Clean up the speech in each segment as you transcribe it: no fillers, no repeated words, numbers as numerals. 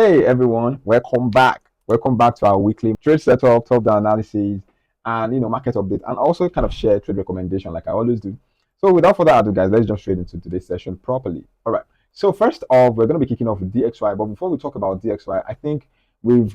Hey everyone, welcome back. Welcome back to our weekly trade setup, top-down analysis, and market update, and also kind of share trade recommendation like I always do. So without further ado, guys, let's jump straight into today's session properly. All right. So first off, we're going to be kicking off with DXY, but before we talk about DXY, I think we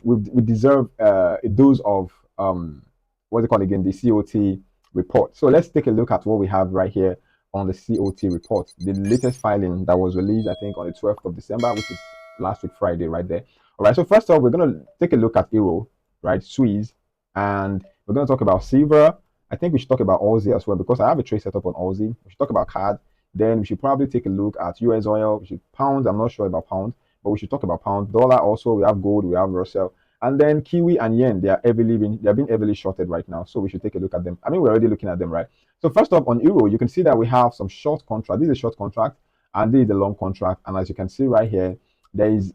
deserve a dose of what's it called again, the COT report. So let's take a look at what we have right here on the COT report, the latest filing that was released, I think, on the 12th of December, which is last week Friday right there. All right, so first off, we're going to take a look at euro, right, Swiss, and we're going to talk about silver. I think we should talk about Aussie as well, because I have a trade set up on Aussie. We should talk about CAD. Then we should probably take a look at US oil. We should pound. I'm not sure about pound, but we should talk about pound. Dollar also. We have gold. We have Russell. And then Kiwi and yen, they are being heavily shorted right now. So we should take a look at them. I mean, we're already looking at them, right? So first up on euro, you can see that we have some short contract. This is a short contract, and this is a long contract. And as you can see right here, there is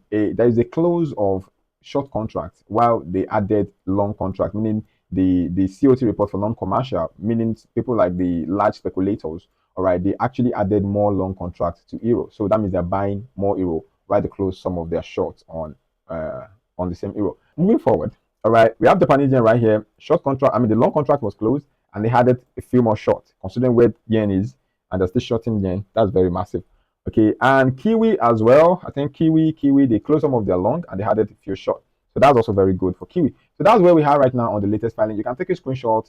a close of short contract while they added long contract, meaning the COT report for non-commercial, meaning people like the large speculators, all right, they actually added more long contracts to euro. So that means they're buying more euro while they close some of their shorts on the same euro. Moving forward, all right, we have the Panisian right here. Short contract, I mean, the long contract was closed and they added a few more short, considering where yen is, and they're still shorting yen. That's very massive. Okay, and Kiwi as well. I think Kiwi, they closed some of their long and they added a few short. So that's also very good for Kiwi. So that's where we are right now on the latest filing. You can take a screenshot,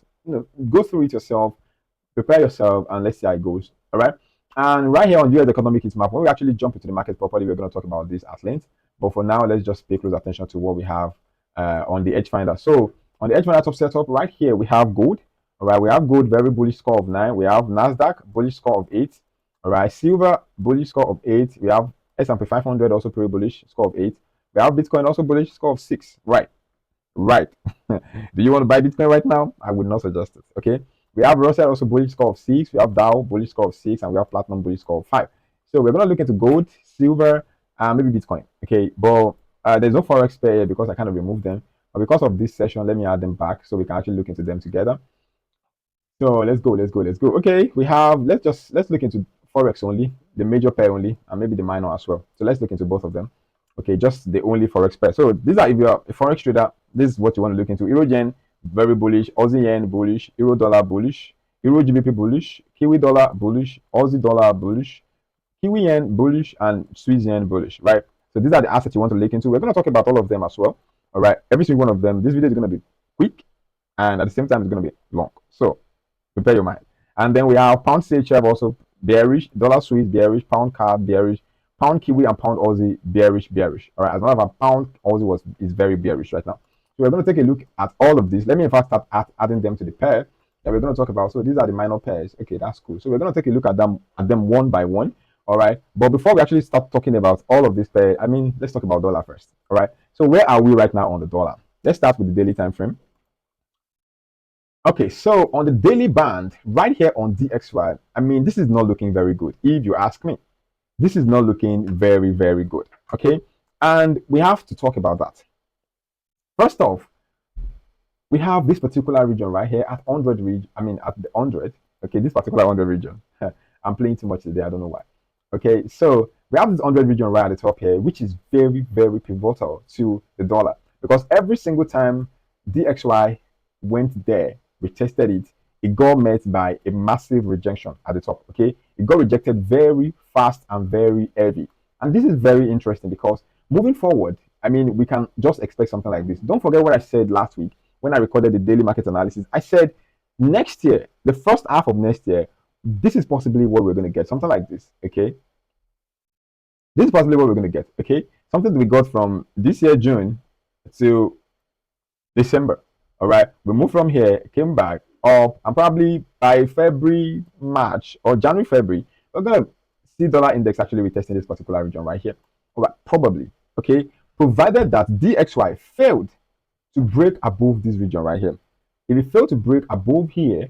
go through it yourself, prepare yourself, and let's see how it goes. All right. And right here on US economic heat map, when we actually jump into the market properly, we're going to talk about this at length. But for now, let's just pay close attention to what we have on the edge finder. So on the edge finder top setup, right here we have gold. All right, we have gold, very bullish score of 9. We have Nasdaq, bullish score of 8. All right, silver, bullish score of 8. We have S&P 500, also pretty bullish, score of 8. We have Bitcoin, also bullish, score of 6. Right. Do you want to buy Bitcoin right now? I would not suggest it. Okay. We have Russell, also bullish score of 6. We have Dow, bullish score of 6, and we have Platinum, bullish score of 5. So we're going to look into gold, silver, and maybe Bitcoin. Okay, but there's no Forex pair here because I kind of removed them. But because of this session, let me add them back so we can actually look into them together. So let's go. Okay, we have, let's look into Forex only, the major pair only, and maybe the minor as well. So let's look into both of them. Okay, just the only Forex pair. So these are, if you're a Forex trader, this is what you want to look into. Euro yen, very bullish. Aussie yen, bullish. Euro dollar, bullish. Euro GBP, bullish. Kiwi dollar, bullish. Aussie dollar, bullish. Kiwi yen, bullish. And Swiss yen, bullish, right? So these are the assets you want to look into. We're going to talk about all of them as well. All right, every single one of them. This video is going to be quick, and at the same time, it's going to be long. So prepare your mind. And then we have pound CHF also bearish, dollar Swiss bearish, pound CAD bearish, pound Kiwi and pound Aussie bearish. All right, as long as pound Aussie is very bearish right now. So we're going to take a look at all of this. Let me in fact start adding them to the pair that we're going to talk about. So these are the minor pairs. Okay, that's cool. So we're going to take a look at them one by one. All right, but before we actually start talking about all of this pair, I mean, let's talk about dollar first. All right, so where are we right now on the dollar? Let's start with the daily time frame. Okay, so on the daily band, right here on DXY, I mean, this is not looking very good, if you ask me. This is not looking very, very good, okay? And we have to talk about that. First off, we have this particular region right here at 100 region, I mean, at the 100, okay, this particular 100 region. I'm playing too much today, I don't know why. Okay, so we have this 100 region right at the top here, which is very, very pivotal to the dollar, because every single time DXY went there, we tested it, it got met by a massive rejection at the top. Okay, it got rejected very fast and very heavy, and this is very interesting because moving forward, I mean, we can just expect something like this. Don't forget what I said last week when I recorded the daily market analysis. I said next year, the first half of next year, this is possibly what we're going to get, something like this. Okay, this is possibly what we're going to get. Okay, something that we got from this year June to December. All right, we moved from here, came back up, and probably by February, March, or January, February, we're going to see dollar index actually retesting this particular region right here. All right, probably, okay, provided that DXY failed to break above this region right here. If it failed to break above here,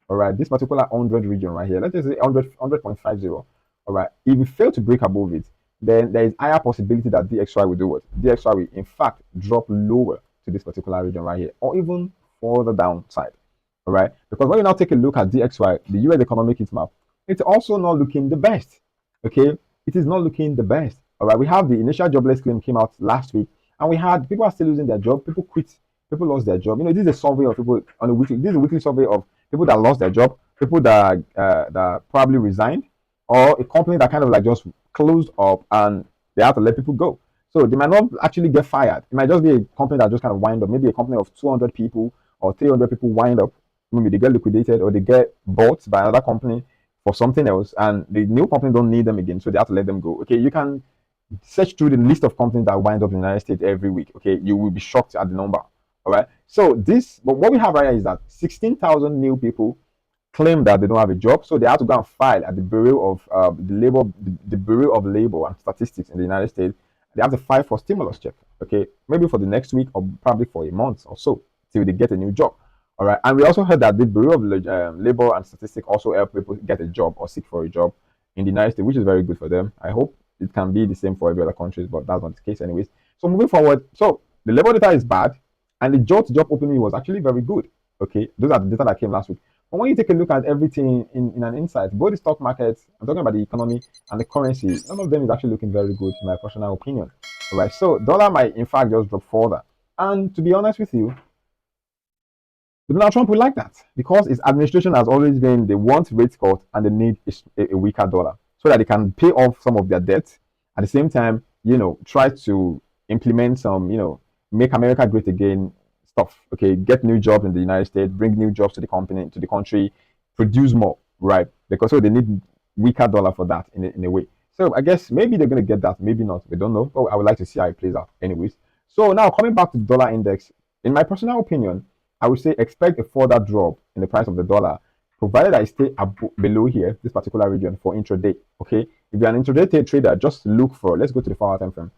all right, this particular 100 region right here, let's just say 100.50, all right, if it failed to break above it, then there is higher possibility that DXY will do what? DXY will, in fact, drop lower to this particular region right here, or even further downside. All right, because when you now take a look at DXY, the US economic heat map, it's also not looking the best. Okay, it is not looking the best. All right, we have the initial jobless claim came out last week, And we had people are still losing their job, people quit, people lost their job. This is a survey of people on a weekly. This is a weekly survey of people that lost their job, people that probably resigned, or a company that kind of like just closed up and they have to let people go. So they might not actually get fired. It might just be a company that just kind of wind up. Maybe a company of 200 people or 300 people wind up. Maybe they get liquidated or they get bought by another company for something else, and the new company don't need them again, so they have to let them go. Okay, you can search through the list of companies that wind up in the United States every week. Okay, you will be shocked at the number. All right. So but what we have right here is that 16,000 new people claim that they don't have a job, so they have to go and file at the Bureau of the Bureau of Labor and Statistics in the United States. They have to file for stimulus check. Okay, maybe for the next week or probably for a month or so till they get a new job. All right, and we also heard that the Bureau of Labor and Statistics also help people get a job or seek for a job in the United States, which is very good for them. I hope it can be the same for every other countries, but that's not the case, anyways. So moving forward, so the labor data is bad, and the job opening was actually very good. Okay, those are the data that came last week. But when you take a look at everything in an insight, both the stock market, I'm talking about the economy and the currency, none of them is actually looking very good, in my personal opinion. All right, so dollar might in fact just drop further. And to be honest with you, Donald Trump will like that because his administration has always been they want rate cut and they need a weaker dollar so that they can pay off some of their debt. At the same time, try to implement some, make America great again stuff. Okay, get new jobs in the United States, bring new jobs to the country, produce more, right? Because so they need weaker dollar for that in a way. So I guess maybe they're gonna get that, maybe not. We don't know. But I would like to see how it plays out, anyways. So now coming back to the dollar index, in my personal opinion, I would say expect a further drop in the price of the dollar, provided I stay below here, this particular region for intraday. Okay, if you're an intraday trader, just look for. Let's go to the 4-hour time frame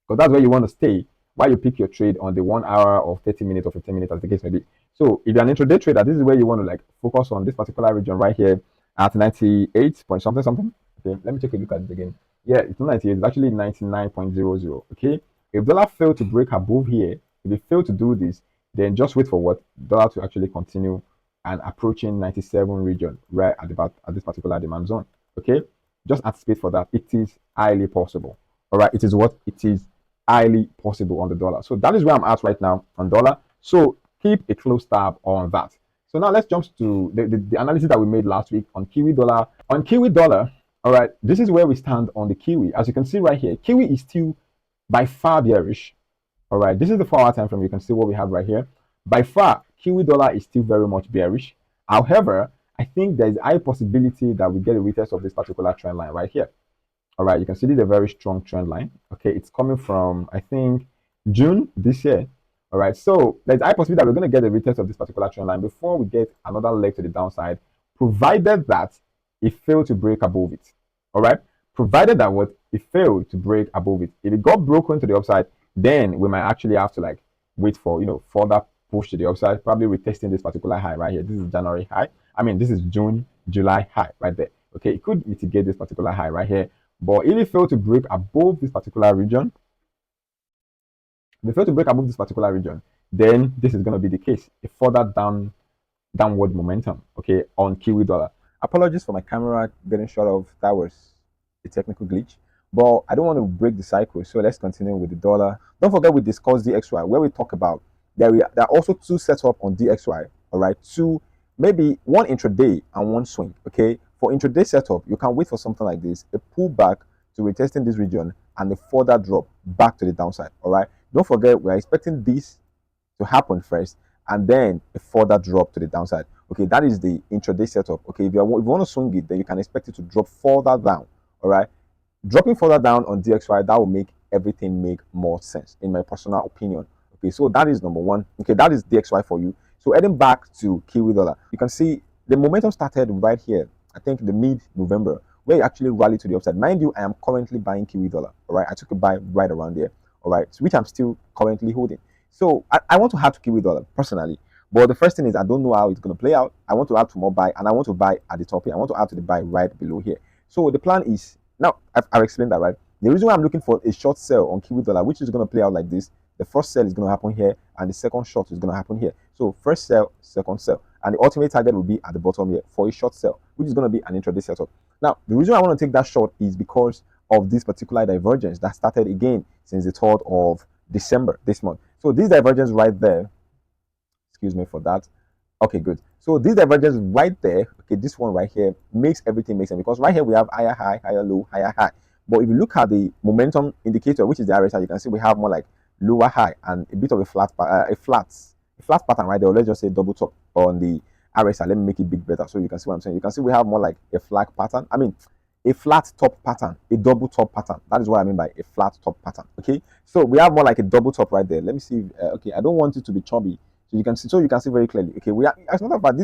because that's where you want to stay while you pick your trade on the 1 hour or 30 minutes or 15 minutes, as the case may be. So if you're an intraday trader, this is where you want to like focus on this particular region right here at 98 point something something. Okay, let me take a look at it again. Yeah, it's not 98, it's actually 99.00. Okay, if dollar failed to break above here, if it failed to do this, then just wait for what dollar to actually continue and approaching 97 region right at this particular demand zone. Okay, just anticipate for that. It is highly possible. All right, it is what it is highly possible on the dollar. So that is where I'm at right now on dollar. So keep a close tab on that. So now let's jump to the analysis that we made last week on Kiwi dollar. On Kiwi dollar, all right, this is where we stand on the Kiwi. As you can see right here, Kiwi is still by far bearish. All right, this is the 4-hour time frame. You can see what we have right here. By far, Kiwi dollar is still very much bearish. However, I think there is a high possibility that we get a retest of this particular trend line right here. All right, you can see this is a very strong trend line. Okay, it's coming from, I think, June this year. All right, so there's a high possibility that we're going to get a retest of this particular trend line before we get another leg to the downside, provided that it failed to break above it. All right, provided that what it failed to break above it. If it got broken to the upside, then we might actually have to like wait for further push to the upside, probably retesting this particular high right here. This is January high. I mean, this is June, July high right there. Okay, it could mitigate this particular high right here. But if it failed to break above this particular region, then this is going to be the case. A further downward momentum, okay, on Kiwi dollar. Apologies for my camera getting shut off. That was a technical glitch. But I don't want to break the cycle, so let's continue with the dollar. Don't forget we discussed DXY, where we talk about there are also two setup on DXY. All right, two, maybe one intraday and one swing. Okay, for intraday setup, you can wait for something like this, a pullback to retesting this region and a further drop back to the downside. All right, don't forget we are expecting this to happen first and then a further drop to the downside. Okay, that is the intraday setup. Okay, if you want to swing it, then you can expect it to drop further down. All right. Dropping further down on DXY, that will make everything make more sense, in my personal opinion. Okay, so that is number one. Okay, that is DXY for you. So heading back to Kiwi dollar, you can see the momentum started right here. I think the mid-November, where it actually rallied to the upside. Mind you, I am currently buying Kiwi dollar. All right, I took a buy right around there. All right, which I'm still currently holding. So I want to add to Kiwi dollar personally. But the first thing is I don't know how it's going to play out. I want to add to more buy, and I want to buy at the top here. I want to add to the buy right below here. So the plan is, now, I've explained that, right? The reason why I'm looking for a short sell on Kiwi dollar, which is going to play out like this, the first sell is going to happen here, and the second short is going to happen here. So first sell, second sell. And the ultimate target will be at the bottom here for a short sell, which is going to be an intraday setup. Now, the reason I want to take that short is because of this particular divergence that started again since the 3rd of December, this month. So this divergence right there, excuse me for that. Okay, good. So this divergence right there, okay, this one right here makes everything make sense, because right here we have higher high, higher low, higher high. But if you look at the momentum indicator, which is the RSI, you can see we have more like lower high and a bit of a flat pattern right there. Or let's just say double top on the RSI. Let me make it big better so you can see what I'm saying. You can see we have more like a flat pattern. I mean, a flat top pattern, a double top pattern. That is what I mean by a flat top pattern. Okay, so we have more like a double top right there. Let me see. Okay, I don't want it to be chubby. So you can see very clearly. Okay, we are, as a matter of fact,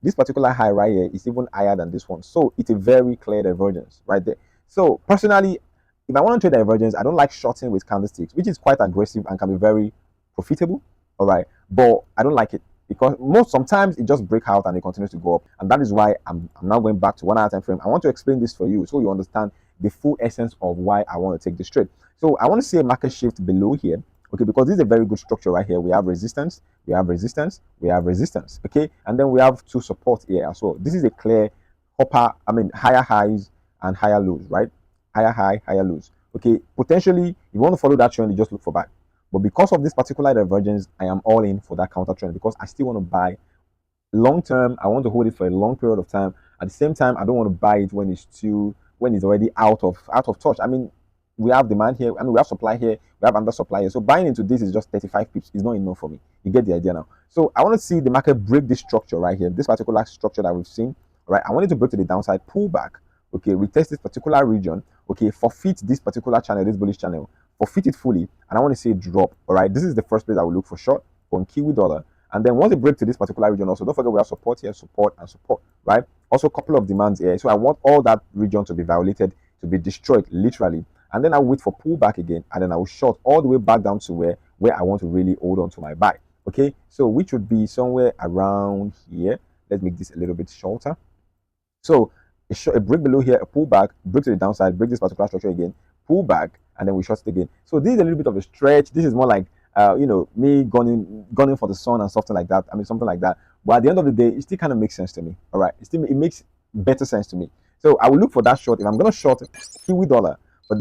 this particular high right here is even higher than this one. So it's a very clear divergence right there. So personally, if I want to trade divergence, I don't like shorting with candlesticks, which is quite aggressive and can be very profitable. All right, but I don't like it because sometimes it just breaks out and it continues to go up, and that is why I'm now going back to 1 hour time frame. I want to explain this for you so you understand the full essence of why I want to take this trade. So I want to see a market shift below here. Okay, because this is a very good structure right here. We have resistance, we have resistance, we have resistance. Okay, and then we have two support here as well. This is a clear higher highs and higher lows, right? Higher high, higher lows. Okay, potentially, if you want to follow that trend, you just look for buy. But because of this particular divergence, I am all in for that counter trend because I still want to buy long term. I want to hold it for a long period of time. At the same time, I don't want to buy it when it's already out of touch. I mean, we have demand here, we have supply here, we have under supply here. So buying into this is just 35 pips. It's not enough for me. You get the idea now. So I want to see the market break this structure right here, this particular structure that we've seen. Right, I want it to break to the downside, pull back. Okay, retest this particular region. Okay, forfeit this particular channel, this bullish channel, forfeit it fully, and I want to see it drop. All right, this is the first place I will look for short on Kiwi dollar. And then once it breaks to this particular region, also don't forget we have support here, support and support. Right, also a couple of demands here. So I want all that region to be violated, to be destroyed, literally. And then I'll wait for pullback again, and then I will short all the way back down to where I want to really hold on to my buy. Okay, so which would be somewhere around here. Let's make this a little bit shorter. So a break below here, a pullback, break to the downside, break this particular structure again, pull back, and then we short it again. So this is a little bit of a stretch. This is more like me gunning for the sun and something like that. I mean, something like that. But at the end of the day, it still kind of makes sense to me. All right, it makes better sense to me. So I will look for that short. If I'm going to short Kiwi dollar, but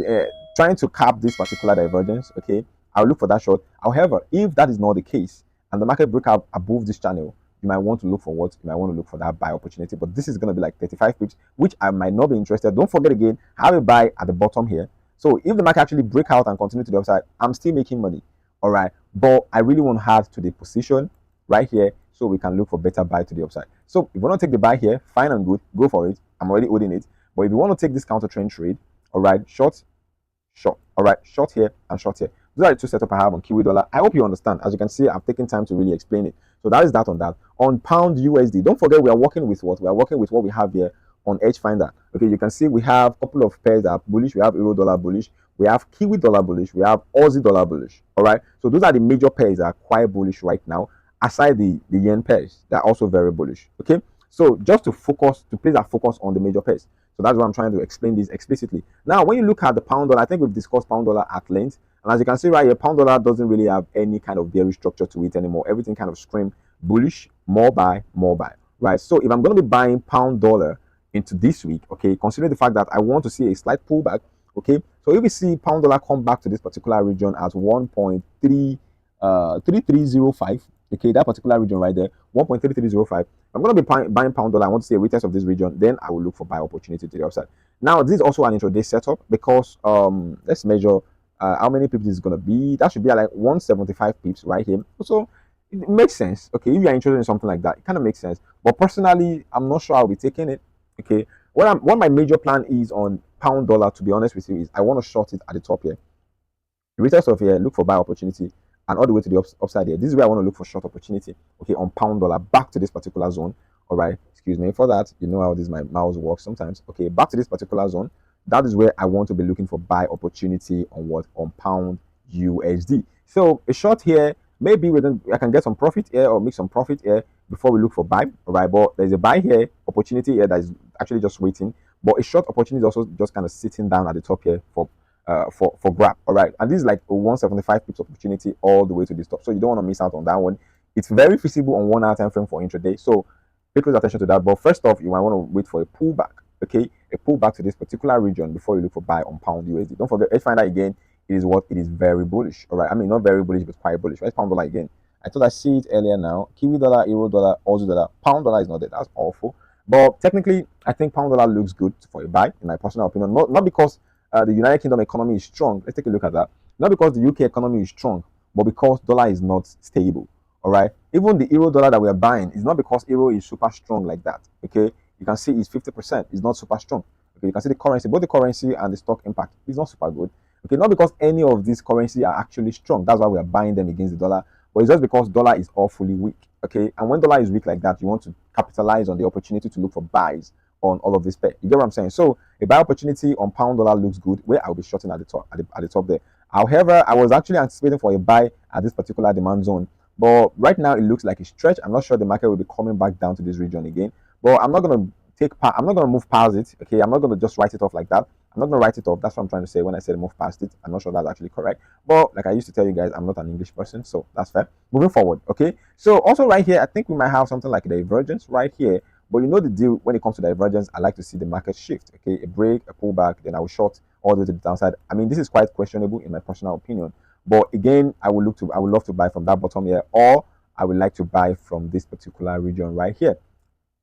trying to cap this particular divergence, okay, I'll look for that short. However, if that is not the case and the market break out above this channel, you might want to look for what? You might want to look for that buy opportunity. But this is going to be like 35 pips, which I might not be interested. Don't forget again, I have a buy at the bottom here. So if the market actually break out and continue to the upside, I'm still making money. All right. But I really want to add to the position right here so we can look for better buy to the upside. So if you want to take the buy here, fine and good, go for it. I'm already holding it. But if you want to take this counter trend trade, all right, short. All right, short here and short here. Those are the two setups I have on Kiwi dollar. I hope you understand. As you can see, I've taken time to really explain it. So that is that on that. On pound USD, don't forget we are working with what? We are working with what we have here on Edge Finder. Okay, you can see we have a couple of pairs that are bullish. We have Euro dollar bullish. We have Kiwi dollar bullish. We have Aussie dollar bullish. All right. So those are the major pairs that are quite bullish right now. Aside the yen pairs, they're also very bullish. Okay. So just to place our focus on the major pairs. So that's why I'm trying to explain this explicitly. Now, when you look at the pound dollar, I think we've discussed pound dollar at length. And as you can see right here, pound dollar doesn't really have any kind of bearish structure to it anymore. Everything kind of scream bullish, more buy, right? So if I'm going to be buying pound dollar into this week, okay, consider the fact that I want to see a slight pullback, okay? So if we see pound dollar come back to this particular region at 1.3305, okay, that particular region right there, 1.3305. I'm going to be buying pound dollar. I want to see a retest of this region. Then I will look for buy opportunity to the upside. Now, this is also an intraday setup because let's measure how many pips this is going to be. That should be like 175 pips right here. So it makes sense. Okay, if you're interested in something like that, it kind of makes sense. But personally, I'm not sure I'll be taking it. Okay, what my major plan is on pound dollar, to be honest with you, is I want to short it at the top here. The retest of here, look for buy opportunity. And all the way to the upside here. This is where I want to look for short opportunity. Okay, on pound dollar, back to this particular zone. All right, excuse me for that. You know how my mouse works sometimes. Okay, back to this particular zone. That is where I want to be looking for buy opportunity on what? On pound USD. So a short here, maybe I can get some profit here or make some profit here before we look for buy. All right, but there's a buy here, opportunity here that is actually just waiting. But a short opportunity is also just kind of sitting down at the top here for grab. All right, and this is like a 175 pips opportunity all the way to this top, so you don't want to miss out on that one. It's very feasible on 1 hour time frame for intraday, so pay close attention to that. But first off, you might want to wait for a pullback. Okay, a pullback to this particular region before you look for buy on pound USD. Don't forget, let's find out again, it is what? It is very bullish. All right. I mean, not very bullish, but quite bullish. Right? Pound dollar again. I thought I see it earlier now. Kiwi dollar, euro dollar, Aussie dollar. Pound dollar is not there. That's awful. But technically, I think pound dollar looks good for a buy, in my personal opinion. Not because the United Kingdom economy is strong. Let's take a look at that. Not because the UK economy is strong, but because dollar is not stable. All right. Even the euro dollar that we are buying is not because euro is super strong like that. Okay. You can see it's 50%. It's not super strong. Okay. You can see the currency, both the currency and the stock impact is not super good. Okay. Not because any of these currency are actually strong. That's why we are buying them against the dollar. But it's just because dollar is awfully weak. Okay. And when dollar is weak like that, you want to capitalize on the opportunity to look for buys on all of this pair. You get what I'm saying? So a buy opportunity on pound dollar looks good, where I'll be shorting at the top at the top there. However, I was actually anticipating for a buy at this particular demand zone, but right now it looks like a stretch. I'm not sure the market will be coming back down to this region again. But I'm not gonna I'm not gonna move past it. Okay, I'm not gonna just write it off like that. I'm not gonna write it off. That's what I'm trying to say when I said move past it. I'm not sure that's actually correct. But like I used to tell you guys, I'm not an English person, so that's fair. Moving forward, okay. So also right here, I think we might have something like a divergence right here. But you know the deal when it comes to divergence, I like to see the market shift. Okay, a break, a pullback, then I will short all the way to the downside. I mean, this is quite questionable in my personal opinion. But again, I would love to buy from that bottom here, or I would like to buy from this particular region right here.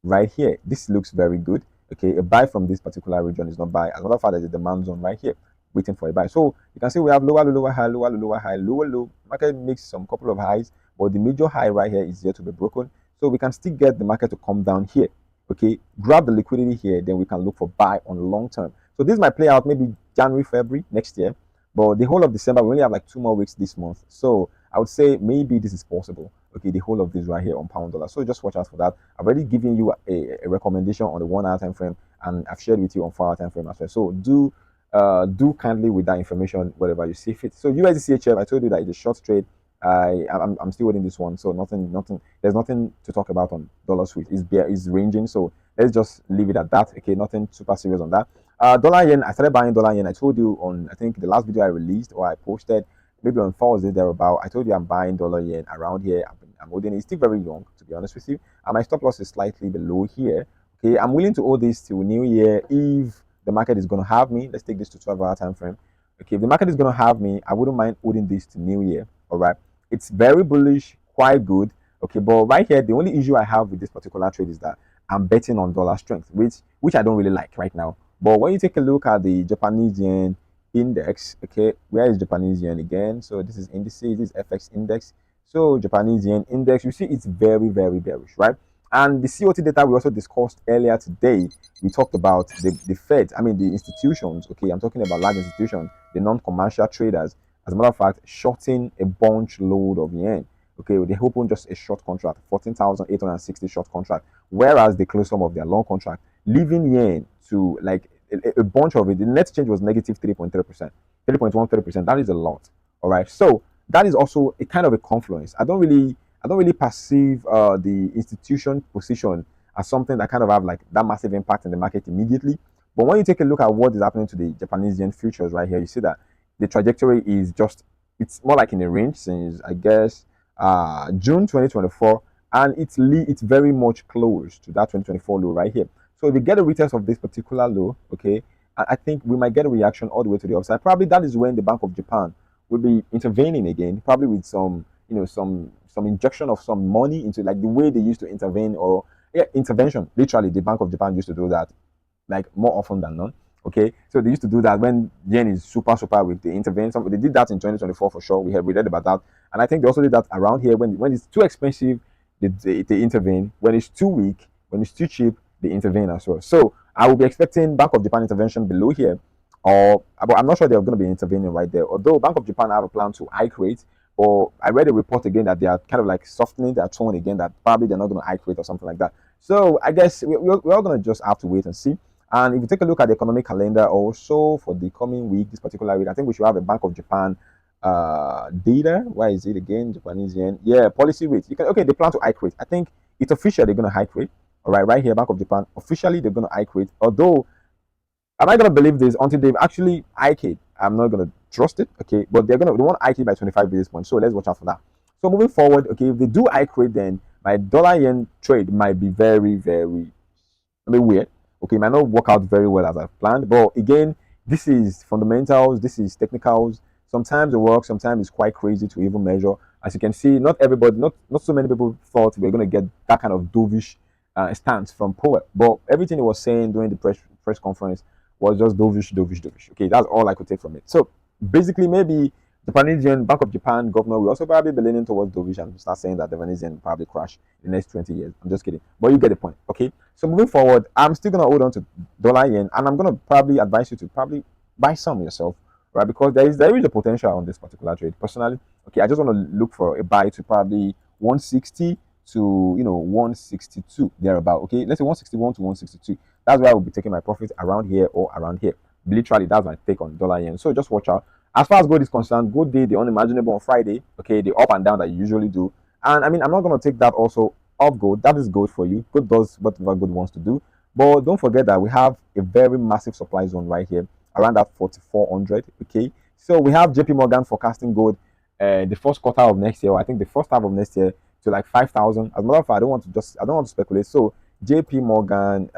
Right here. This looks very good. Okay, a buy from this particular region is not buy. As a matter of fact, there's a demand zone right here waiting for a buy. So you can see we have lower, lower, high, lower, lower, high, lower, low. Market makes some couple of highs, but the major high right here is yet to be broken. So we can still get the market to come down here. Okay, grab the liquidity here, then we can look for buy on long term. So this might play out maybe January, February next year, but the whole of December, we only have like 2 more weeks this month. So I would say maybe this is possible. Okay, the whole of this right here on pound dollar. So just watch out for that. I've already given you a recommendation on the 1 hour time frame, and I've shared with you on 4 hour time frame as well. So do kindly with that information wherever you see fit. So USDCHF, I told you that it's a short trade. I'm still waiting this one, so nothing. There's nothing to talk about on dollar sweet. It's ranging, so let's just leave it at that. Okay, nothing super serious on that. Dollar yen. I started buying dollar yen. I told you on I think the last video I released or I posted maybe on Thursday thereabout. I told you I'm buying dollar yen around here. I'm holding it. It's still very young, to be honest with you. And my stop loss is slightly below here. Okay, I'm willing to hold this till New Year if the market is going to have me. Let's take this to 12-hour time frame. Okay, if the market is going to have me, I wouldn't mind holding this to New Year. All right. It's very bullish, quite good. Okay, but right here, the only issue I have with this particular trade is that I'm betting on dollar strength, which I don't really like right now. But when you take a look at the Japanese yen index, okay, where is Japanese yen again? So this is indices, this is FX index. So Japanese yen index, you see it's very, very bearish, right? And the COT data we also discussed earlier today, we talked about the Fed, I mean the institutions, okay, I'm talking about large institutions, the non-commercial traders. As a matter of fact, shorting a bunch load of yen. Okay, they open just a short contract, 14,860 short contract, whereas they close some of their long contract, leaving yen to like a bunch of it. The net change was negative 3.3%, 3.13%. That is a lot. All right, so that is also a kind of a confluence. I don't really perceive the institution position as something that kind of have like that massive impact in the market immediately. But when you take a look at what is happening to the Japanese yen futures right here, you see that the trajectory is just it's more like in a range since I guess June 2024, and it's very much close to that 2024 low right here. So if we get a retest of this particular low, okay, I think we might get a reaction all the way to the upside. Probably that is when the Bank of Japan will be intervening again, probably with some some injection of some money into like the way they used to intervene or intervention. Literally, the Bank of Japan used to do that like more often than not. Okay, so they used to do that when yen is super weak. They intervene. They did that in 2024 for sure. We read about that, and I think they also did that around here when it's too expensive, they intervene. When it's too weak, when it's too cheap, they intervene as well. So I will be expecting Bank of Japan intervention below here, but I'm not sure they're going to be intervening right there. Although Bank of Japan have a plan to hike rate, or I read a report again that they are kind of like softening their tone again, that probably they're not going to hike rate or something like that. So I guess we're all going to just have to wait and see. And if you take a look at the economic calendar also for the coming week, this particular week, I think we should have a Bank of Japan data. Why is it again? Japanese yen. Yeah, policy rate. Okay, they plan to hike rate. I think it's official they're going to hike rate. All right here, Bank of Japan. Officially, they're going to hike rate. Although, am I going to believe this until they've actually hike it? I'm not going to trust it. Okay, but they want to hike it by 25 basis points. So let's watch out for that. So moving forward, okay, if they do hike rate, then my dollar yen trade might be very, very weird. Okay, it might not work out very well as I've planned, but again, this is fundamentals, this is technicals, Sometimes it works, sometimes it's quite crazy to even measure. As you can see, not everybody, not so many people thought we were going to get that kind of dovish stance from Powell. But everything he was saying during the press conference was just dovish, dovish, dovish. Okay, that's all I could take from it. So basically, maybe the Japanese Bank of Japan governor will also probably be leaning towards dovish and start saying that the Japanese yen will probably crash in the next 20 years. I'm just kidding, but you get the point. Okay, so moving forward, I'm still gonna hold on to dollar yen, and I'm gonna probably advise you to probably buy some yourself, right? Because there is a potential on this particular trade. Personally, okay, I just want to look for a buy to probably 160 to 162 thereabout. Okay, let's say 161 to 162. That's where I will be taking my profit around here or around here. Literally, that's my take on dollar yen. So just watch out. As far as gold is concerned, gold did the unimaginable on Friday. Okay, the up and down that you usually do. And I mean, I'm not going to take that also off gold. That is gold for you. Gold does whatever gold wants to do. But don't forget that we have a very massive supply zone right here around that 4,400. Okay, so we have JP Morgan forecasting gold the first quarter of next year, or I think the first half of next year, to like 5,000. As a matter of fact, I don't want to speculate. So JP Morgan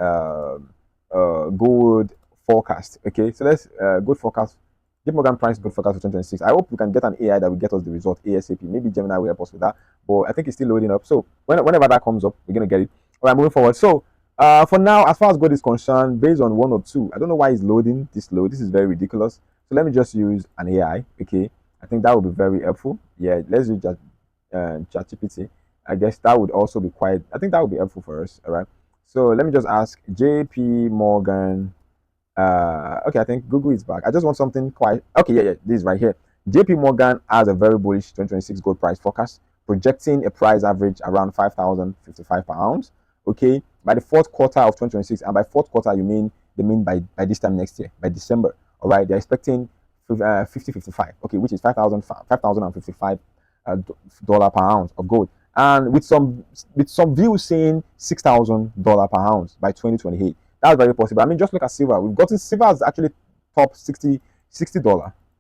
gold forecast. Okay, so let's gold forecast. JP Morgan price gold forecast for 2026. I hope we can get an AI that will get us the result ASAP. Maybe Gemini will help us with that, but I think it's still loading up. So whenever that comes up, we're gonna get it. All right, moving forward. So for now, as far as gold is concerned, based on 1 or 2, I don't know why it's loading this low. This is very ridiculous. So let me just use an AI. Okay, I think that would be very helpful. Yeah, let's use ChatGPT. I guess that would also be quite. I think that would be helpful for us. All right. So let me just ask JP Morgan. Okay, I think Google is back. I just want something quite okay. Yeah, this is right here. JP Morgan has a very bullish 2026 gold price forecast, projecting a price average around 5,055 per ounce. Okay, by the fourth quarter of 2026, and by fourth quarter you mean they mean by this time next year, by December. All right, they're expecting 5055. Okay, which is 5,055 dollar per ounce of gold, and with some views saying $6,000 per ounce by 2028. That's very possible. I mean, just look at silver. We've gotten silver has actually top $60.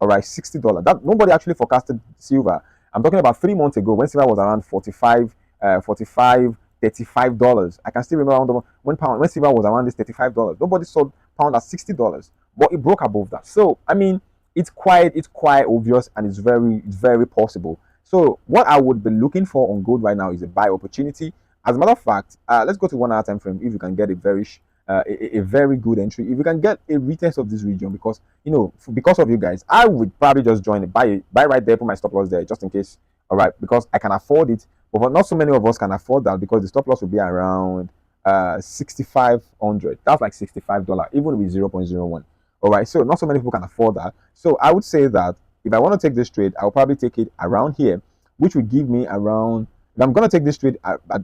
All right, $60. That nobody actually forecasted silver. I'm talking about 3 months ago when silver was around 45, $35. I can still remember when silver was around this $35. Nobody sold pound at $60, but it broke above that. So I mean, it's quite obvious, and it's very possible. So what I would be looking for on gold right now is a buy opportunity. As a matter of fact, let's go to 1 hour time frame if you can get a very good entry. If you can get a retest of this region, because because of you guys, I would probably just join it, buy right there, put my stop loss there just in case. All right, because I can afford it, but not so many of us can afford that, because the stop loss will be around 6,500. That's like $65, even with 0.01. All right, so not so many people can afford that. So I would say that if I want to take this trade, I'll probably take it around here, which would give me around. If I'm going to take this trade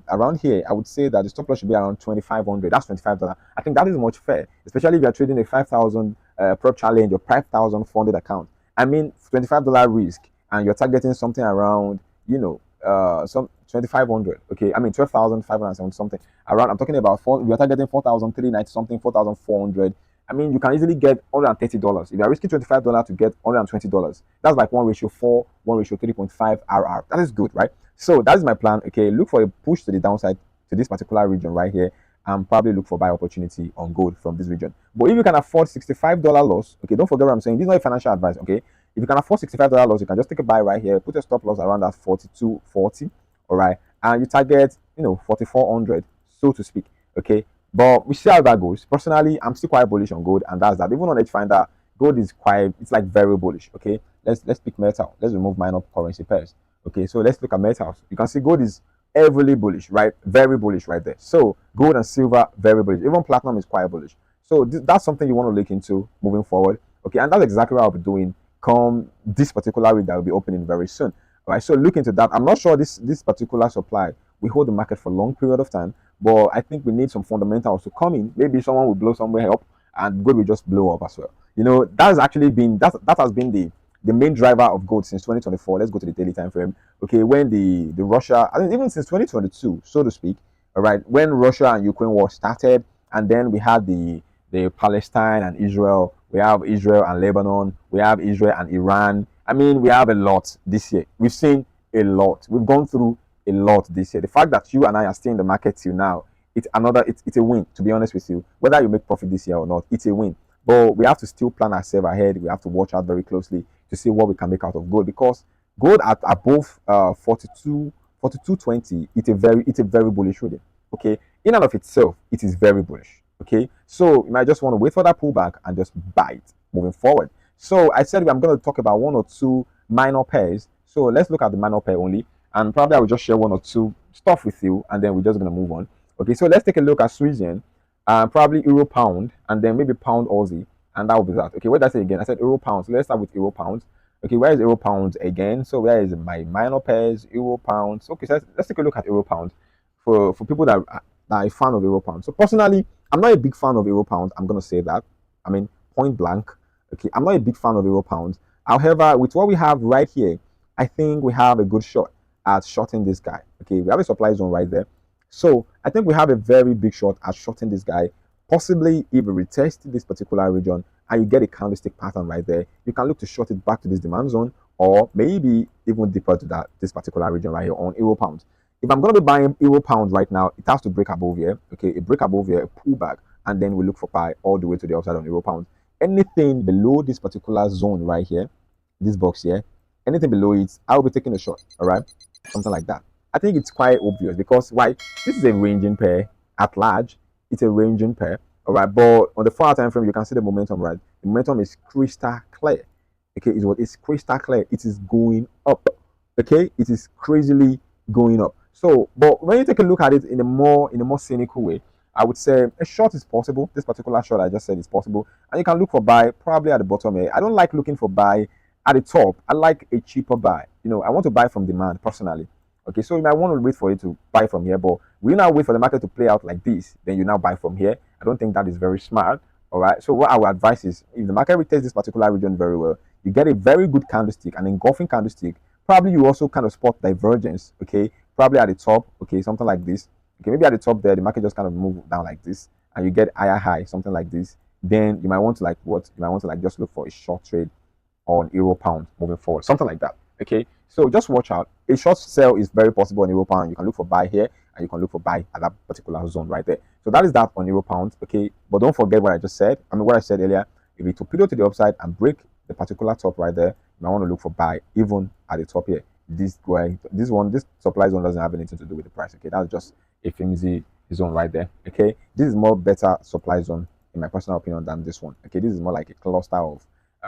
around here, I would say that the stop loss should be around 2,500. That's $25. I think that is much fair, especially if you're trading a 5,000 prep challenge or 5,400 account. I mean, $25 risk, and you're targeting something around, some 2,500. Okay, I mean 12,500 something around. I'm talking about you're targeting 4,390 something, 4,400. I mean, you can easily get $130. If you're risking $25 to get $120, that's like 1:4, 1:3.5 RR. That is good, right? So that is my plan. Okay, look for a push to the downside to this particular region right here, and probably look for buy opportunity on gold from this region. But if you can afford $65 loss, okay, don't forget what I'm saying. This is not a financial advice, okay? If you can afford $65 loss, you can just take a buy right here, put a stop loss around that 42.40, all right, and you target 4,400, so to speak, okay. But we see how that goes. Personally, I'm still quite bullish on gold, and that's that. Even on Edgefinder, gold is it's like very bullish. Okay, let's pick metal. Let's remove minor currency pairs. Okay, so let's look at metals. You can see gold is heavily bullish, right? Very bullish right there. So gold and silver, very bullish. Even platinum is quite bullish. So that's something you want to look into moving forward. Okay, and that's exactly what I'll be doing come this particular week that will be opening very soon. All right, so look into that. I'm not sure this particular supply will hold the market for a long period of time, but I think we need some fundamentals to come in. Maybe someone will blow somewhere up, and gold will just blow up as well. That has actually been that has been the main driver of gold since 2024. Let's go to the daily time frame. Okay, when the Russia, I think even since 2022, so to speak. All right, when Russia and Ukraine war started, and then we had the Palestine and Israel. We have Israel and Lebanon. We have Israel and Iran. I mean, we have a lot this year. We've seen a lot. We've gone through a lot this year. The fact that you and I are still in the market till now, it's a win, to be honest with you. Whether you make profit this year or not, it's a win. But we have to still plan ourselves ahead. We have to watch out very closely. to see what we can make out of gold, because gold at above 42.20, it's a very bullish reading. Okay, in and of itself, it is very bullish. Okay, so you might just want to wait for that pullback and just buy it moving forward. So I said I'm going to talk about one or two minor pairs. So let's look at the minor pair only, and probably I will just share one or two stuff with you, and then we're just going to move on. Okay, so let's take a look at Sweden, probably Euro Pound, and then maybe Pound Aussie, and that will be that. Okay, what did I say again? I said Euro Pound. So let's start with Euro Pound. Okay, where is Euro Pound again? So where is my minor pairs? Euro Pounds. Okay, so let's take a look at Euro Pound for people that are a fan of Euro Pound. So personally, I'm not a big fan of Euro Pound. I'm gonna say that. I mean, point blank. Okay, I'm not a big fan of Euro Pound. However, with what we have right here, I think we have a good shot at shorting this guy. Okay, we have a supply zone right there. So I think we have a very big shot at shorting this guy. Possibly if we retest this particular region and you get a candlestick pattern right there, you can look to short it back to this demand zone, or maybe even deeper to this particular region right here on Euro Pound. If I'm going to be buying Euro Pound right now, it has to break above here. Okay, a break above here, a pullback, and then we look for buy all the way to the upside on Euro Pound. Anything below this particular zone right here, this box here, anything below it, I'll be taking a shot. All right, something like that. I think it's quite obvious, because why? This is a ranging pair at large. It's a ranging pair. All right, but on the 4-hour time frame, you can see the momentum, right? The momentum is crystal clear. Okay, it's crystal clear. It is going up. Okay, it is crazily going up. So, but when you take a look at it in a more cynical way, I would say a short is possible. This particular short I just said is possible, and you can look for buy probably at the bottom here. I don't like looking for buy at the top. I like a cheaper buy. You know, I want to buy from demand personally. Okay, so you might want to wait for it to buy from here, but we now wait for the market to play out like this, then you now buy from here. I don't think that is very smart. All right, so what I would advise is, if the market retests this particular region very well, you get a very good candlestick, an engulfing candlestick. Probably you also kind of spot divergence. Okay, probably at the top. Okay, something like this. Okay, maybe at the top there, the market just kind of move down like this, and you get higher high, something like this. Then you might want to like what? You might want to like just look for a short trade on Euro Pound moving forward, something like that. Okay, so just watch out. A short sell is very possible on Euro Pound. You can look for buy here, and you can look for buy at that particular zone right there. So that is that on Euro Pound. Okay, but don't forget what I just said. I mean, what I said earlier. If it torpedo to the upside and break the particular top right there, you might want to look for buy even at the top here. This supply zone doesn't have anything to do with the price. Okay, that's just a flimsy zone right there. Okay, this is more better supply zone in my personal opinion than this one. Okay, this is more like a cluster of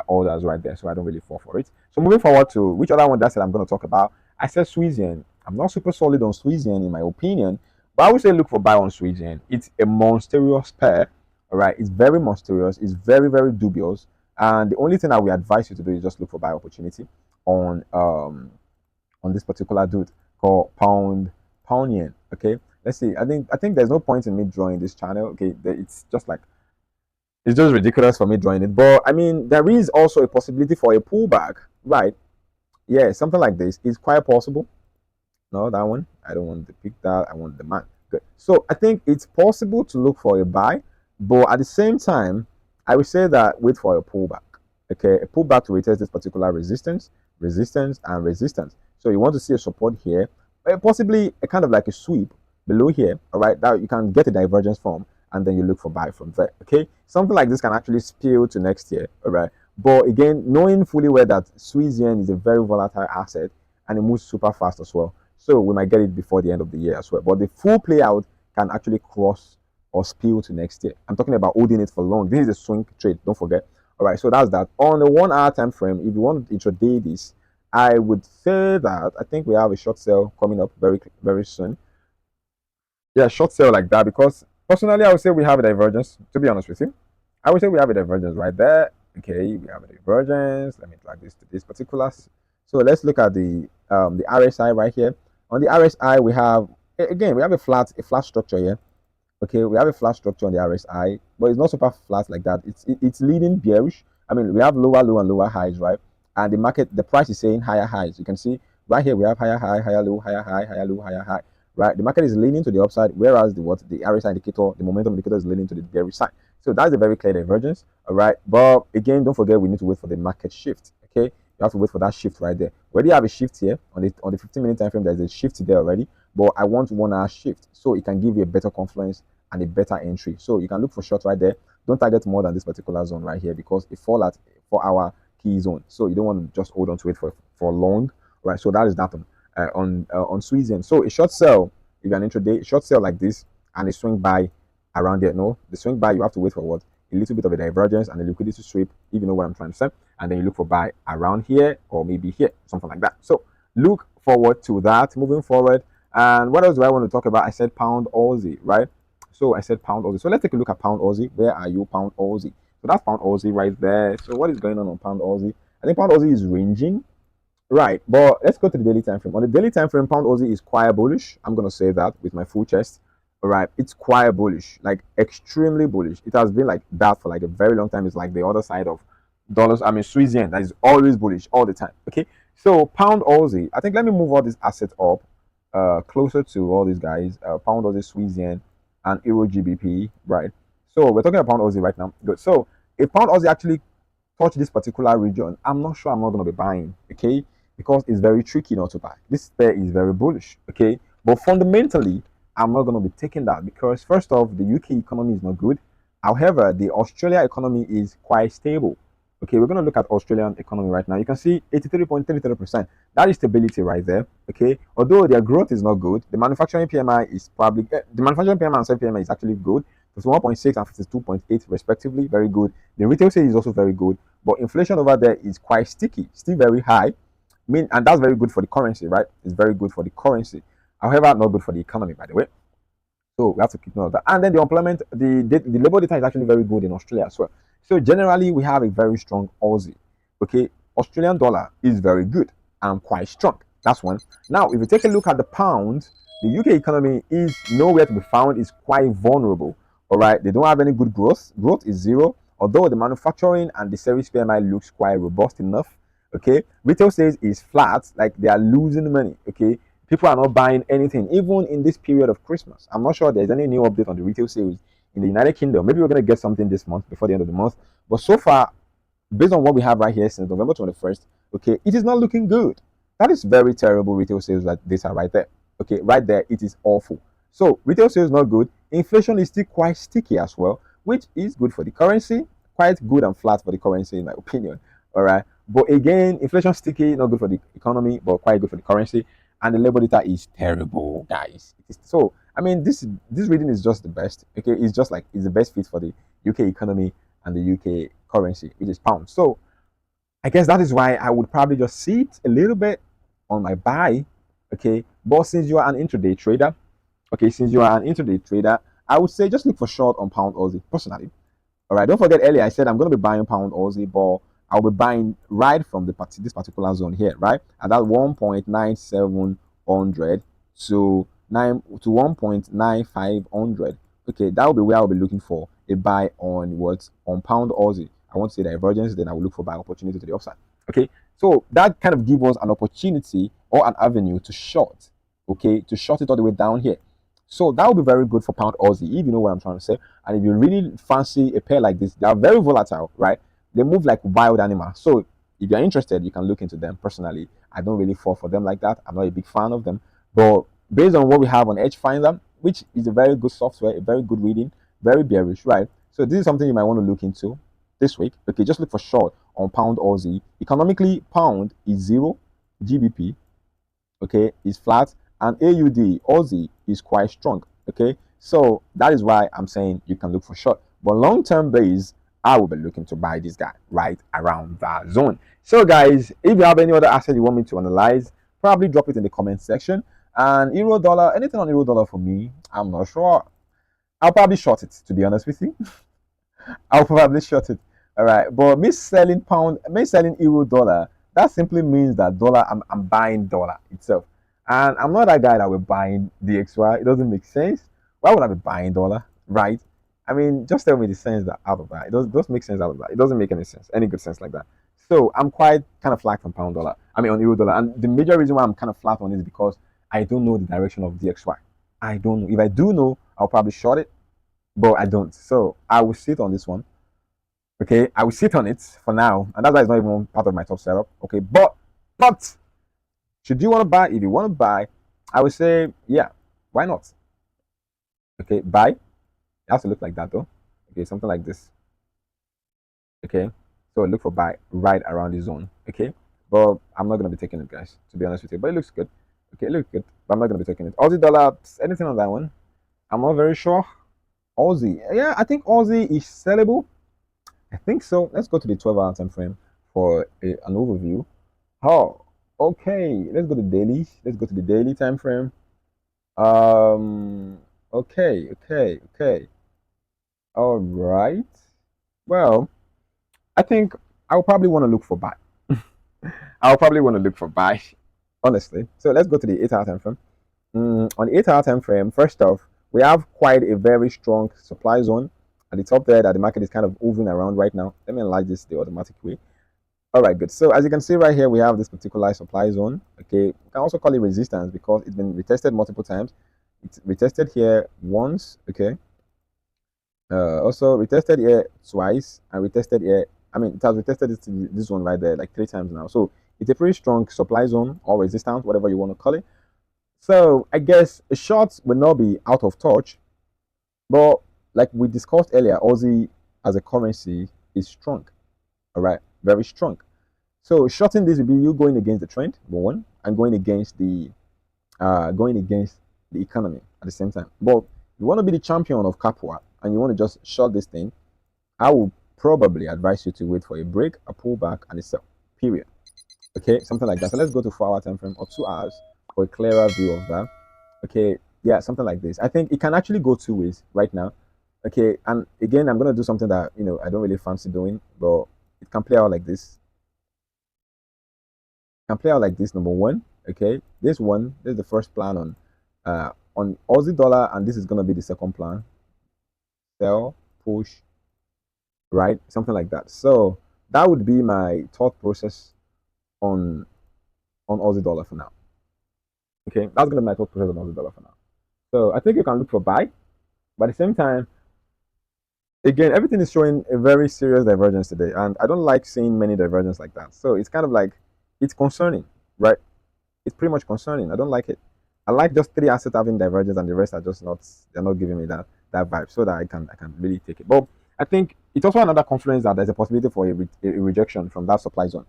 orders right there, so I don't really fall for it. So moving forward to which other one that I said I'm going to talk about, I said Sweden. I'm not super solid on Sweden in my opinion, but I would say look for buy on Sweden. It's a monstrous pair. All right, it's very monstrous. It's very, very dubious, and the only thing I will advise you to do is just look for buy opportunity on this particular dude called pound yen. Okay, let's see. I think there's no point in me drawing this channel. Okay, it's just like, it's just ridiculous for me drawing it. But I mean, there is also a possibility for a pullback, right? Yeah, something like this is quite possible. No, that one. I don't want to pick that. I want the man. Good. So I think it's possible to look for a buy, but at the same time, I would say that wait for a pullback. Okay, a pullback to retest this particular resistance, and resistance. So you want to see a support here, possibly a kind of like a sweep below here. All right, that you can get a divergence from, and then you look for buy from there. Okay, something like this can actually spill to next year. All right, but again, knowing fully well that Swiss yen is a very volatile asset and it moves super fast as well, so we might get it before the end of the year as well. But the full play out can actually cross or spill to next year. I'm talking about holding it for long. This is a swing trade, don't forget. All right, so that's that. On the 1 hour time frame, if you want to intraday this, I would say that I think we have a short sale coming up very, very soon. Yeah, short sale like that, because personally, I would say we have a divergence, to be honest with you. I would say we have a divergence right there. Okay, we have a divergence. Let me drag this to this particular. So let's look at the RSI right here. On the RSI, we have, again, we have a flat structure here. Okay, we have a flat structure on the RSI, but it's not super flat like that. It's leading bearish. I mean, we have lower low and lower highs, right? And the price is saying higher highs. You can see right here we have higher high, higher low, higher high, higher low, higher high. Right, the market is leaning to the upside, whereas the RSI indicator, the momentum indicator, is leaning to the bearish side. So that's a very clear divergence. All right, but again, don't forget we need to wait for the market shift. Okay, you have to wait for that shift right there. We already have a shift here on the 15-minute time frame. There's a shift there already, but I want 1 hour shift, so it can give you a better confluence and a better entry. So you can look for short right there. Don't target more than this particular zone right here, because a fall at 4 hour key zone, so you don't want to just hold on to it for long, right? So that is that on Sweden. So a short sell, if you're an intraday, short sell like this, and a swing buy around there. No, the swing buy, you have to wait for what? A little bit of a divergence and a liquidity sweep, if you know what I'm trying to say, and then you look for buy around here or maybe here, something like that. So look forward to that moving forward. And what else do I want to talk about? I said pound Aussie, right? So I said pound Aussie. So let's take a look at pound Aussie. Where are you, pound Aussie? So that's pound Aussie right there. So what is going on pound Aussie? I think pound Aussie is ranging, right? But let's go to the daily time frame. On the daily time frame, pound Aussie is quite bullish. I'm gonna say that with my full chest. All right, it's quite bullish, like extremely bullish. It has been like that for like a very long time. It's like the other side of dollars. I mean, Swiss yen, that is always bullish all the time. Okay, so pound Aussie. I think let me move all these assets up closer to all these guys. Pound Aussie, Swiss yen, and Euro GBP. Right. So we're talking about pound Aussie right now. Good. So if pound Aussie actually touch this particular region, I'm not sure I'm not going to be buying. Okay, because it's very tricky not to buy. This pair is very bullish. Okay, but fundamentally, I'm not going to be taking that because first off, the UK economy is not good. However, the Australia economy is quite stable. Okay, we're going to look at Australian economy right now. You can see 83.33%. That is stability right there. Okay, although their growth is not good, the manufacturing PMI is probably the manufacturing PMI and self PMI is actually good. 51.6 and 52.8 respectively, very good. The retail sales is also very good, but inflation over there is quite sticky, still very high. And that's very good for the currency, right? It's very good for the currency. However, not good for the economy, by the way. So we have to keep note of that. And then the employment, the labor data is actually very good in Australia as well. So generally, we have a very strong Aussie. Okay, Australian dollar is very good and quite strong. That's one. Now, if you take a look at the pound, the UK economy is nowhere to be found. It's quite vulnerable. All right, they don't have any good growth. Growth is zero. Although the manufacturing and the service PMI looks quite robust enough. Okay, retail sales is flat, like they are losing money. Okay, people are not buying anything, even in this period of Christmas. I'm not sure there's any new update on the retail sales in the United Kingdom. Maybe we're going to get something this month before the end of the month. But so far, based on what we have right here since November 21st, okay, it is not looking good. That is very terrible retail sales data right there. Okay, right there, it is awful. So retail sales not good. Inflation is still quite sticky as well, which is good for the currency. Quite good and flat for the currency, in my opinion. All right. But again, inflation sticky, not good for the economy, but quite good for the currency. And the labor data is terrible, guys. So I mean, this reading is just the best. Okay, it's just like it's the best fit for the UK economy and the UK currency, which is pound. So I guess that is why I would probably just sit a little bit on my buy. Okay, but since you are an intraday trader, I would say just look for short on pound Aussie personally. All right, don't forget earlier I said I'm going to be buying pound Aussie, but I'll be buying right from this particular zone here, right? At that 1.9700 to 1.9500. Okay, that will be where I'll be looking for a buy on pound Aussie. I want to see divergence, then I will look for buy opportunity to the upside. Okay, so that kind of gives us an opportunity or an avenue to short. Okay, to short it all the way down here. So that would be very good for pound Aussie, if you know what I'm trying to say. And if you really fancy a pair like this, they are very volatile, right? They move like wild animals. So if you're interested, you can look into them personally. I don't really fall for them like that. I'm not a big fan of them. But based on what we have on Edge Finder, which is a very good software, a very good reading, very bearish, right? So this is something you might want to look into this week. Okay, just look for short on pound Aussie. Economically, pound is 0, GBP, okay, is flat, and AUD Aussie is quite strong. Okay, so that is why I'm saying you can look for short. But long-term base, I will be looking to buy this guy right around that zone. So guys, if you have any other asset you want me to analyze, probably drop it in the comment section. And euro dollar, anything on euro dollar for me, I'm not sure. I'll probably short it, to be honest with you. I'll probably short it. All right, but me selling euro dollar, that simply means that dollar, I'm buying dollar itself. And I'm not that guy that will buying DXY. It doesn't make sense. Why would I be buying dollar, right? I mean, just tell me the sense that out of that. It does make sense out of that. It doesn't make any sense, any good sense like that. So I'm quite kind of flat on pound dollar. I mean, on euro dollar. And the major reason why I'm kind of flat on it is because I don't know the direction of DXY. I don't know. If I do know, I'll probably short it, but I don't. So I will sit on this one. Okay, I will sit on it for now, and that's why it's not even part of my top setup. Okay, but should you want to buy? If you want to buy, I would say, yeah, why not? Okay, buy. It has to look like that though. Okay, something like this. Okay, So look for buy right around the zone. Okay, but I'm not gonna be taking it, guys. To be honest with you, but it looks good. Okay, it looks good, but I'm not gonna be taking it. Aussie dollar, anything on that one? I'm not very sure. Aussie, yeah, I think Aussie is sellable. I think so. Let's go to the 12-hour time frame for an overview. Oh, okay. Let's go to daily. Let's go to the daily time frame. Okay. All right. Well, I think I'll probably want to look for buy. I'll probably want to look for buy, honestly. So let's go to the 8-hour time frame. On the 8-hour time frame, first off, we have quite a very strong supply zone at the top there that the market is kind of hovering around right now. Let me enlarge this the automatic way. All right, good. So as you can see right here, we have this particular supply zone. Okay, we can also call it resistance because it's been retested multiple times. It's retested here once. Okay. Also retested here twice and retested here. I mean, it has retested this one right there like 3 times now. So it's a pretty strong supply zone or resistance, whatever you want to call it. So I guess a short will not be out of touch, but like we discussed earlier, Aussie as a currency is strong. All right, very strong. So shorting this will be you going against the trend, number one, and going against the economy at the same time. But if you want to be the champion of Capua and you want to just short this thing, I will probably advise you to wait for a break, a pullback, and a sell. Period. Okay, something like that. So let's go to 4-hour time frame or 2 hours for a clearer view of that. Okay, yeah, something like this. I think it can actually go 2 ways right now. Okay, and again, I'm gonna do something that I don't really fancy doing, but it can play out like this. It can play out like this. Number one, okay, this is the first plan on Aussie dollar, and this is gonna be the second plan. Sell, push, right, something like that. So that would be my thought process on Aussie dollar for now. Okay, that's gonna be my thought process on Aussie dollar for now. So I think you can look for buy, but at the same time, again, everything is showing a very serious divergence today, and I don't like seeing many divergence like that. So it's kind of like it's concerning, right? It's pretty much concerning. I don't like it. I like just 3 assets having divergence, and the rest are just they're not giving me that vibe, so that I can really take it. But I think it's also another confluence that there's a possibility for a rejection from that supply zone.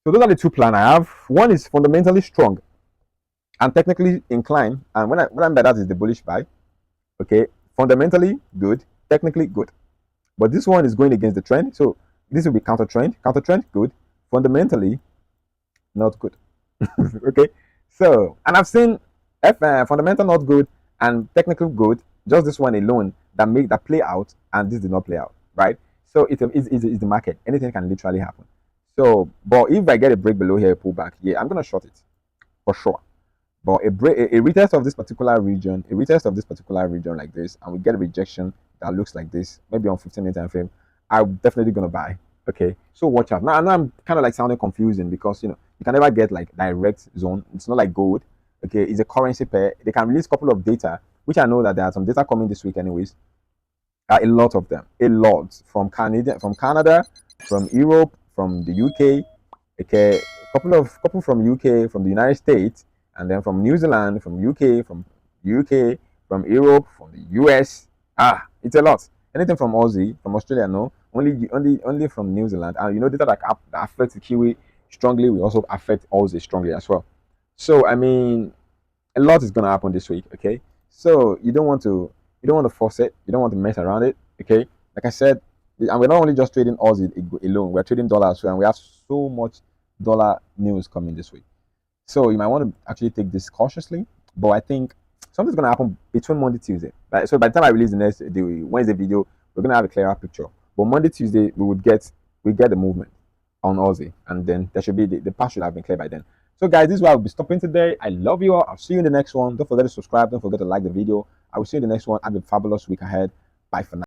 So those are the 2 plans I have. One is fundamentally strong and technically inclined, and what I mean by that is the bullish buy. Okay, fundamentally good, technically good, but this one is going against the trend, so this will be counter trend good, fundamentally not good. Okay, so and I've seen fundamental not good and technical good, just this one alone that play out, and this did not play out, right? So it's the market, anything can literally happen. So but if I get a break below here, a pullback, yeah, I'm gonna short it for sure. But a retest of this particular region, like this, and we get a rejection that looks like this, maybe on 15-minute time frame, I'm definitely gonna buy. Okay, so watch out. Now I know I'm kind of like sounding confusing because you can never get like direct zone. It's not like gold. Okay, it's a currency pair. They can release a couple of data, which I know that there are some data coming this week, anyways. A lot of them, a lot from Canada, from Europe, from the UK. Okay, couple from UK, from the United States, and then from New Zealand, from UK, from Europe, from the US. It's a lot. Anything from Aussie, from Australia, no. Only from New Zealand. And data that affects the Kiwi strongly will also affect Aussie strongly as well. So I mean, a lot is gonna happen this week. Okay, so you don't want to force it. You don't want to mess around it. Okay, like I said, and we're not only just trading Aussie alone. We're trading dollars as well, and we have so much dollar news coming this week. So you might want to actually take this cautiously, but I think something's gonna happen between Monday, Tuesday. Right? So by the time I release the Wednesday video, we're gonna have a clearer picture. But Monday, Tuesday, we get the movement on Aussie, and then there should be the path should have been clear by then. So guys, this is where I'll be stopping today. I love you all. I'll see you in the next one. Don't forget to subscribe. Don't forget to like the video. I will see you in the next one. Have a fabulous week ahead. Bye for now.